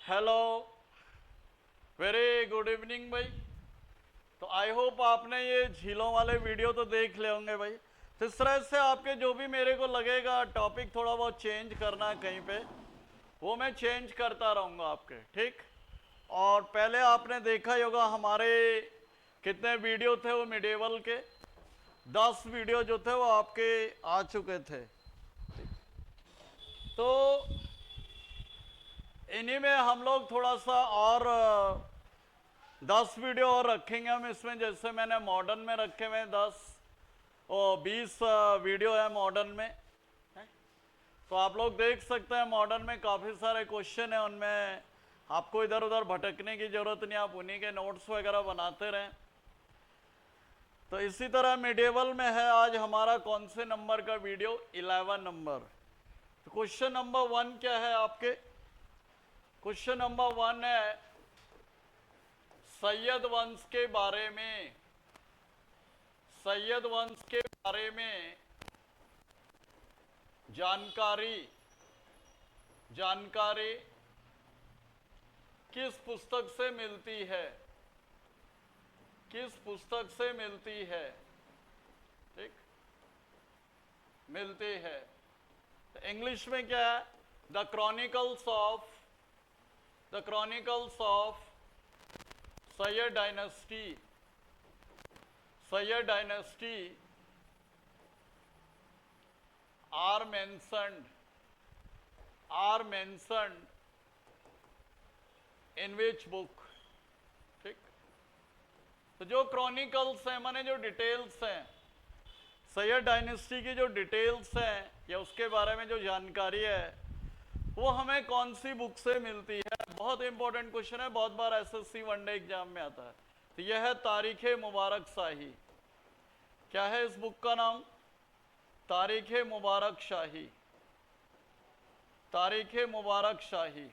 Hello, very good evening भाई। तो I hope आपने ये झीलों वाले वीडियो तो देख ले होंगे भाई। तो इस तरह से आपके जो भी मेरे को लगेगा टॉपिक थोड़ा बहुत चेंज करना है कहीं पे, वो मैं चेंज करता रहूँगा आपके, ठीक। और पहले आपने देखा ही होगा हमारे कितने वीडियो थे वो मिडेवल के, 10 वीडियो जो थे वो आपके आ चुके थे। तो इन्हीं में हम लोग थोड़ा सा और 10 वीडियो और रखेंगे हम इसमें। जैसे मैंने मॉडर्न में रखे हुए 10 और 20 वीडियो है मॉडर्न में, है? तो आप लोग देख सकते हैं मॉडर्न में काफ़ी सारे क्वेश्चन है, उनमें आपको इधर उधर भटकने की ज़रूरत नहीं, आप उन्हीं के नोट्स वगैरह बनाते रहें। तो इसी तरह मिडेवल में है आज हमारा कौन से नंबर का वीडियो, 11 नंबर। तो क्वेश्चन नंबर 1 क्या है आपके? क्वेश्चन नंबर 1 है सैयद वंश के बारे में, सैयद वंश के बारे में जानकारी जानकारी किस पुस्तक से मिलती है? किस पुस्तक से मिलती है? ठीक, मिलती है। तो इंग्लिश में क्या है? The chronicles of Syed dynasty, Syed dynasty are mentioned in which book? ठीक। तो जो क्रॉनिकल्स हैं माने जो डिटेल्स हैं, सैयद डायनेस्टी की जो डिटेल्स हैं या उसके बारे में जो जानकारी है वो हमें कौन सी बुक से मिलती है? बहुत इंपॉर्टेंट क्वेश्चन है, बहुत बार एसएससी वनडे एग्जाम में आता है। तो यह है तारीख मुबारक शाही। क्या है इस बुक का नाम? तारीख मुबारक शाही, तारीख मुबारक शाही।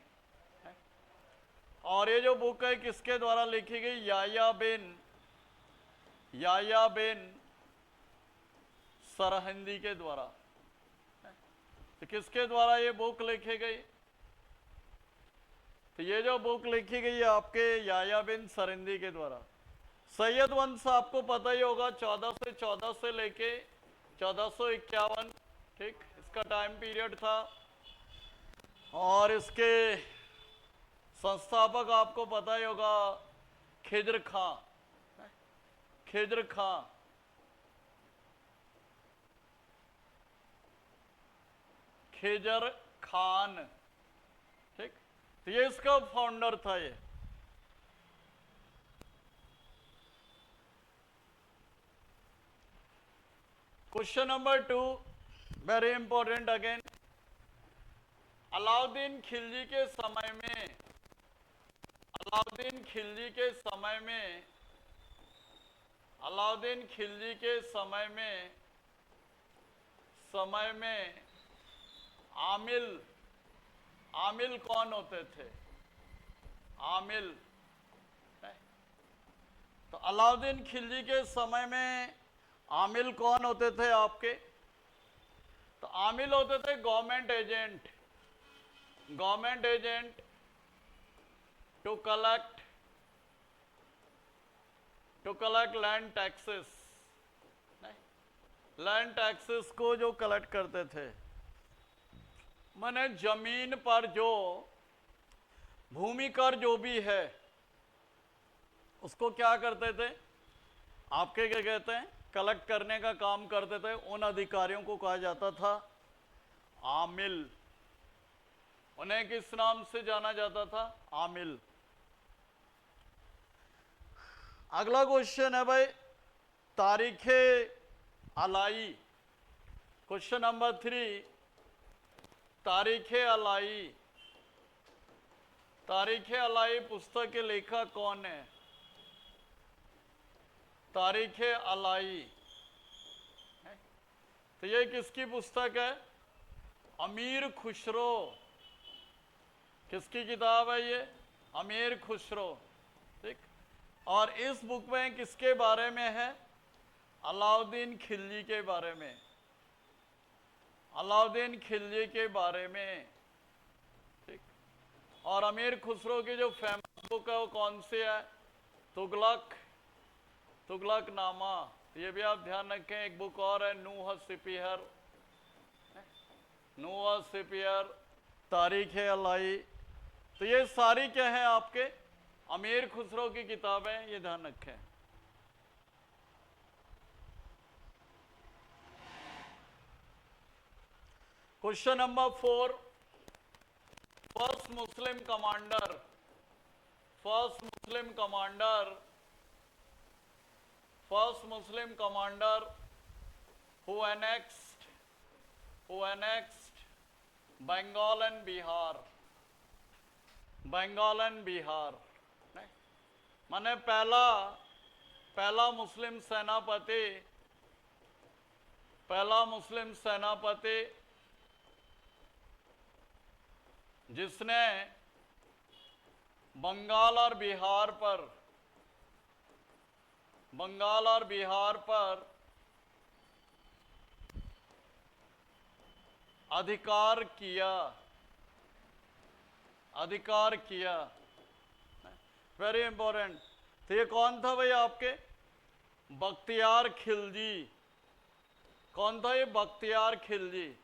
और ये जो बुक है किसके द्वारा लिखी गई? याया बिन सरहिंदी के द्वारा। तो किसके द्वारा ये बुक लिखी गई? तो ये जो बुक लिखी गई है आपके याया बिन सरहिंदी के द्वारा। सैयद वंश आपको पता ही होगा 1414 से लेके 1451, ठीक, इसका टाइम पीरियड था। और इसके संस्थापक आपको पता ही होगा खिज्र खां, खिज्र खां। खिज्र खान, ठीक। तो ये इसका फाउंडर था ये। Question number 2 very important again. Alauddin Khilji के समय में, अलाउद्दीन खिलजी के समय में, अलाउद्दीन खिलजी के समय में, समय में आमिल, आमिल कौन होते थे? आमिल। तो अलाउद्दीन खिलजी के समय में आमिल कौन होते थे आपके? तो आमिल होते थे government agent, government agent to collect land taxes, land taxes को जो कलेक्ट करते थे, माने जमीन पर जो भूमि कर जो भी है उसको क्या करते थे आपके, क्या कहते हैं, कलेक्ट करने का काम करते थे। उन अधिकारियों को कहा जाता था आमिल। उन्हें किस नाम से जाना जाता था? आमिल। अगला क्वेश्चन है भाई तारीखे अलाई। क्वेश्चन नंबर 3 तारीखे अलाई। तारीखे अलाई पुस्तक के लेखक कौन है? तारीखे अलाई, तो ये किसकी पुस्तक है? अमीर खुसरो। किसकी किताब है ये? अमीर खुसरो, ठीक। और इस बुक में किसके बारे में है? अलाउद्दीन खिलजी के बारे में, अलाउद्दीन खिलजी के बारे में, ठीक। और अमीर खुसरो की जो फेमस बुक है वो कौन सी है? तुगलक नामा। ये भी आप ध्यान रखें। एक बुक और है नूह सिपियर, तारीख अलाई। तो ये सारी क्या है आपके अमीर खुसरो की किताबें, ये ध्यान रखें। Question number 4, first Muslim commander who annexed Bengal and Bihar। नहीं, माने पहला मुस्लिम सेनापति जिसने बंगाल और बिहार पर अधिकार किया। Very important. तो ये कौन था भाई आपके? बख्तियार खिलजी। कौन था ये? बख्तियार खिलजी।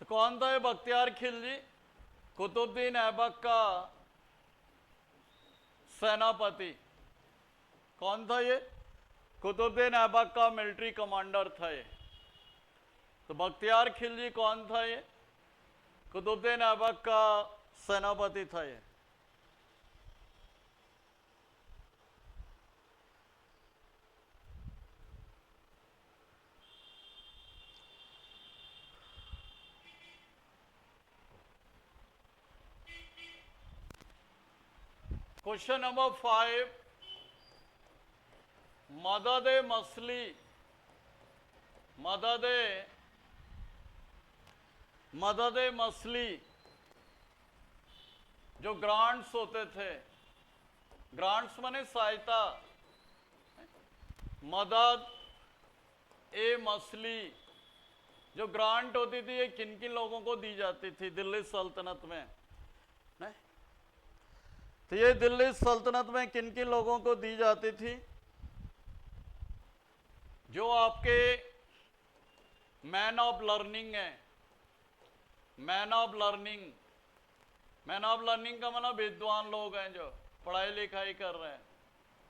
तो कौन था ये बख्तियार खिलजी? कुतुबुद्दीन ऐबक का सेनापति। कौन था ये? कुतुबुद्दीन ऐबक का मिलिट्री कमांडर था ये। तो बख्तियार खिलजी कौन था ये? कुतुबुद्दीन ऐबक का सेनापति था ये। क्वेश्चन नंबर 5, मदद मसली जो ग्रांट्स होते थे, ग्रांट्स माने सहायता, मदद ए मसली जो ग्रांट होती थी ये किन किन लोगों को दी जाती थी दिल्ली सल्तनत में? नहीं, तो ये दिल्ली सल्तनत में किन किन लोगों को दी जाती थी? जो आपके मैन ऑफ लर्निंग है। मैन ऑफ लर्निंग का मतलब विद्वान लोग हैं जो पढ़ाई लिखाई कर रहे हैं।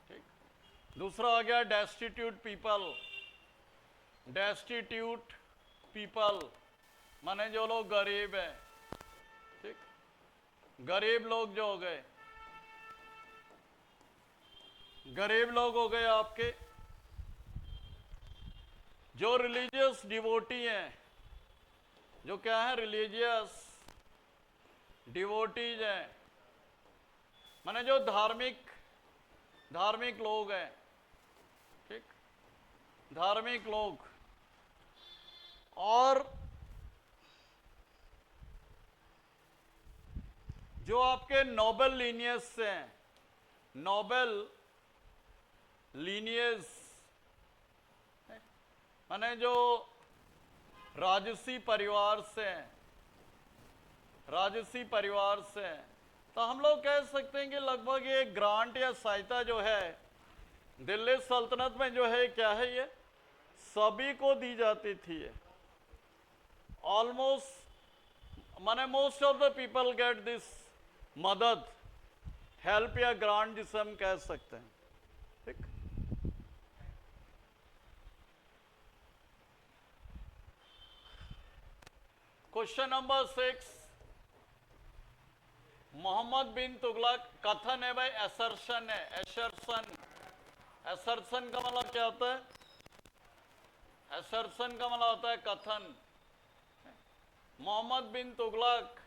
ठीक। दूसरा आ गया डेस्टिट्यूट पीपल माने जो लोग गरीब हैं। ठीक, गरीब लोग जो हो गए, आपके जो रिलीजियस डिवोटी हैं, जो क्या है? रिलीजियस डिवोटीज हैं, माने जो धार्मिक लोग हैं। ठीक, धार्मिक लोग। और जो आपके नोबल लीनियस से हैं, माने जो राजसी परिवार से हैं, तो हम लोग कह सकते हैं कि लगभग ये ग्रांट या सहायता जो है दिल्ली सल्तनत में जो है क्या है? ये सभी को दी जाती थी। ऑलमोस्ट माने most of the people get this मदद, हेल्प या ग्रांट जिसे हम कह सकते हैं। ठीक। क्वेश्चन नंबर 6, मोहम्मद बिन तुगलक कथन है भाई, असर्शन है। असर्शन का मतलब क्या होता है? असर्शन का मतलब होता है कथन। मोहम्मद बिन Tughlaq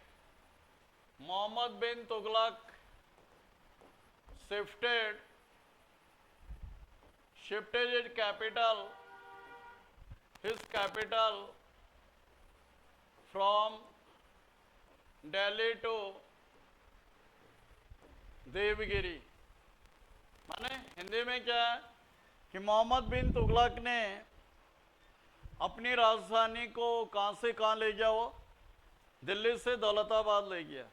shifted his capital from Delhi to Devgiri. माने हिंदी में क्या है कि मोहम्मद बिन तुगलक ने अपनी राजधानी को कहां से कहां ले गया? वो दिल्ली से दौलताबाद ले गया।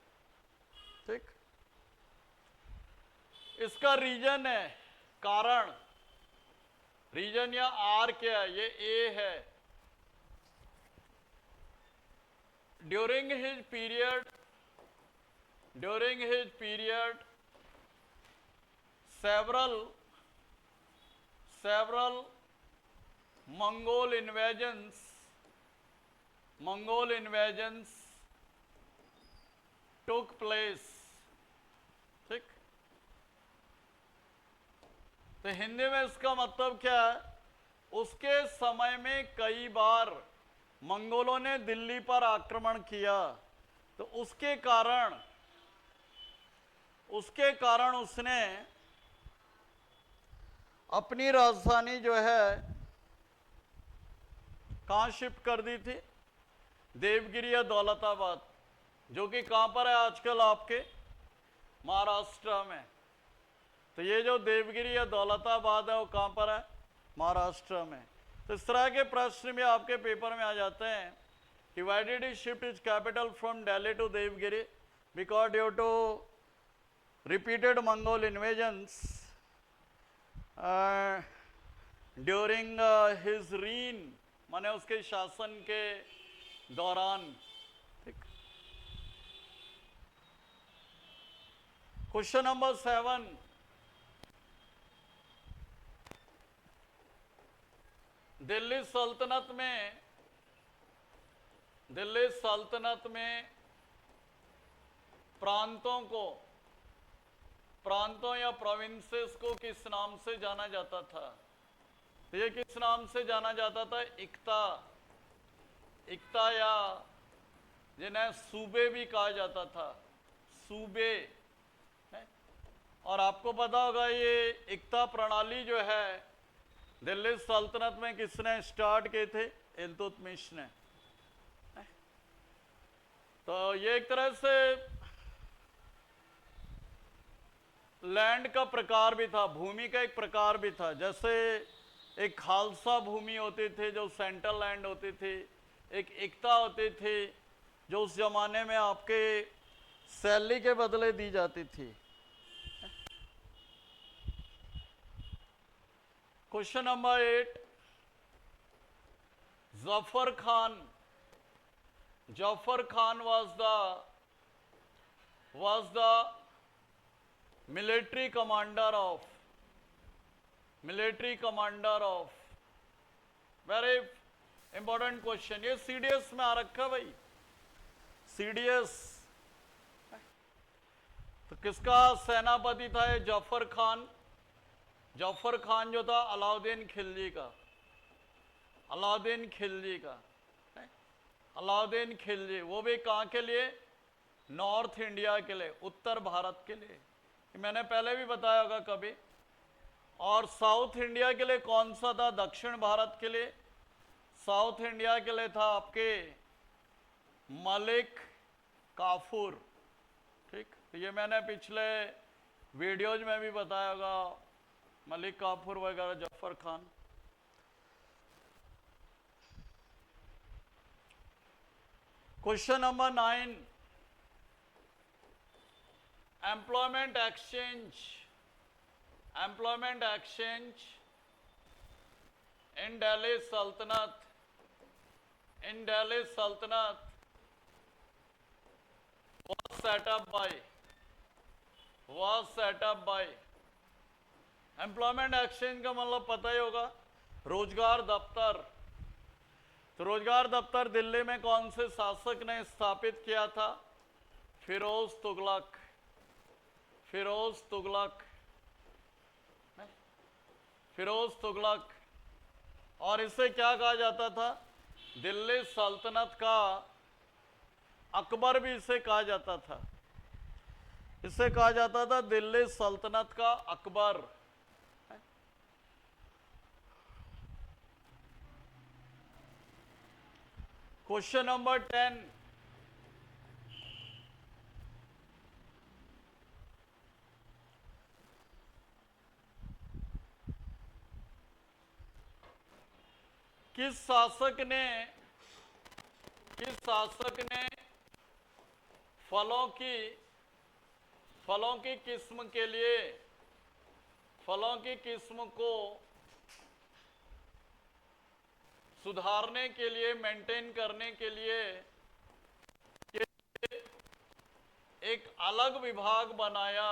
ठीक, इसका रीजन है, कारण, रीजन या आर क्या है? ये ए है। During his period several Mongol invasions took place। ठीक, तो हिंदी में इसका मतलब क्या है? उसके समय में कई बार मंगोलों ने दिल्ली पर आक्रमण किया, तो उसके कारण उसने अपनी राजधानी जो है कहां शिफ्ट कर दी थी? देवगिरी या दौलताबाद, जो कि कहां पर है आजकल? आपके महाराष्ट्र में। तो ये जो देवगिरी या दौलताबाद है वो कहां पर है? महाराष्ट्र में। तो इस तरह के प्रश्न भी आपके पेपर में आ जाते हैं कि why did he shift is capital from Delhi to Devagiri? Because due to repeated Mongol invasions during his reign, माने उसके शासन के दौरान। ठीक, क्वेश्चन नंबर 7, दिल्ली सल्तनत में प्रांतों या प्रोविंसेस को किस नाम से जाना जाता था? तो ये किस नाम से जाना जाता था? इक्ता या जिन्हें सूबे भी कहा जाता था, सूबे है? और आपको पता होगा ये इक्ता प्रणाली जो है दिल्ली सल्तनत में किसने स्टार्ट किए थे? इल्तुतमिश ने। तो ये एक तरह से लैंड का प्रकार भी था, भूमि का एक प्रकार भी था। जैसे एक खालसा भूमि होती थी जो सेंट्रल लैंड होती थी, एक इक्ता होती थी जो उस जमाने में आपके सैलरी के बदले दी जाती थी। Question number 8, Zafar Khan was the military commander of very important question। ये CDS में आ रखा भाई, CDS। तो किसका सेनापति था ये? जफर खान जो था अलाउद्दीन खिलजी, वो भी कहाँ के लिए? नॉर्थ इंडिया के लिए, उत्तर भारत के लिए। मैंने पहले भी बताया होगा कभी। और साउथ इंडिया के लिए कौन सा था? दक्षिण भारत के लिए, साउथ इंडिया के लिए था आपके मलिक काफूर। ठीक, तो ये मैंने पिछले वीडियोज में भी बताया होगा, मलिक काफूर वगैरह, Zafar Khan. Question number 9, employment exchange in Delhi Sultanate was set up by employment exchange का मतलब पता ही होगा, रोजगार दफ्तर। तो रोजगार दफ्तर दिल्ली में कौन से शासक ने स्थापित किया था? फिरोज तुगलक। और इसे क्या कहा जाता था? दिल्ली सल्तनत का अकबर भी इसे कहा जाता था। इसे कहा जाता था दिल्ली सल्तनत का अकबर। क्वेश्चन नंबर 10, किस शासक ने फलों की किस्म के लिए फलों की किस्म को सुधारने के लिए, मेंटेन करने के लिए एक अलग विभाग बनाया,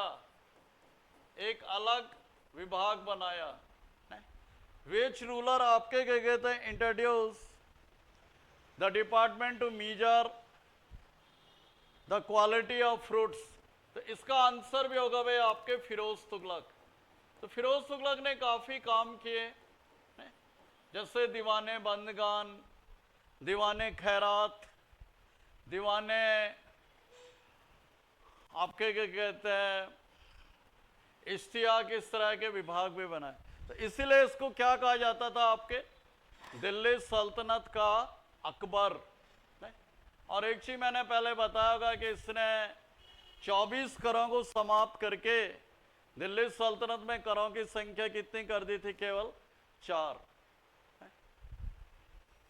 विच रूलर आपके क्या कहते हैं, introduce the department to measure the quality of fruits. तो इसका आंसर भी होगा भाई आपके फिरोज तुगलक। तो फिरोज तुगलक ने काफी काम किए, जैसे दीवाने बंदगान, दीवाने खैरात, दीवाने आपके क्या कहते हैं इश्तियाक, इस तरह के विभाग भी बनाए। तो इसीलिए इसको क्या कहा जाता था, आपके दिल्ली सल्तनत का अकबर। और एक चीज मैंने पहले बताया होगा कि इसने 24 करों को समाप्त करके दिल्ली सल्तनत में करों की संख्या कितनी कर दी थी, केवल 4।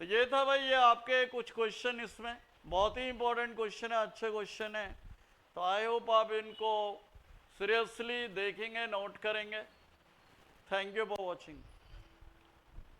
तो ये था भाई, ये आपके कुछ क्वेश्चन, इसमें बहुत ही इंपॉर्टेंट क्वेश्चन है, अच्छे क्वेश्चन है। तो आई होप आप इनको सीरियसली देखेंगे, नोट करेंगे। Thank you for watching.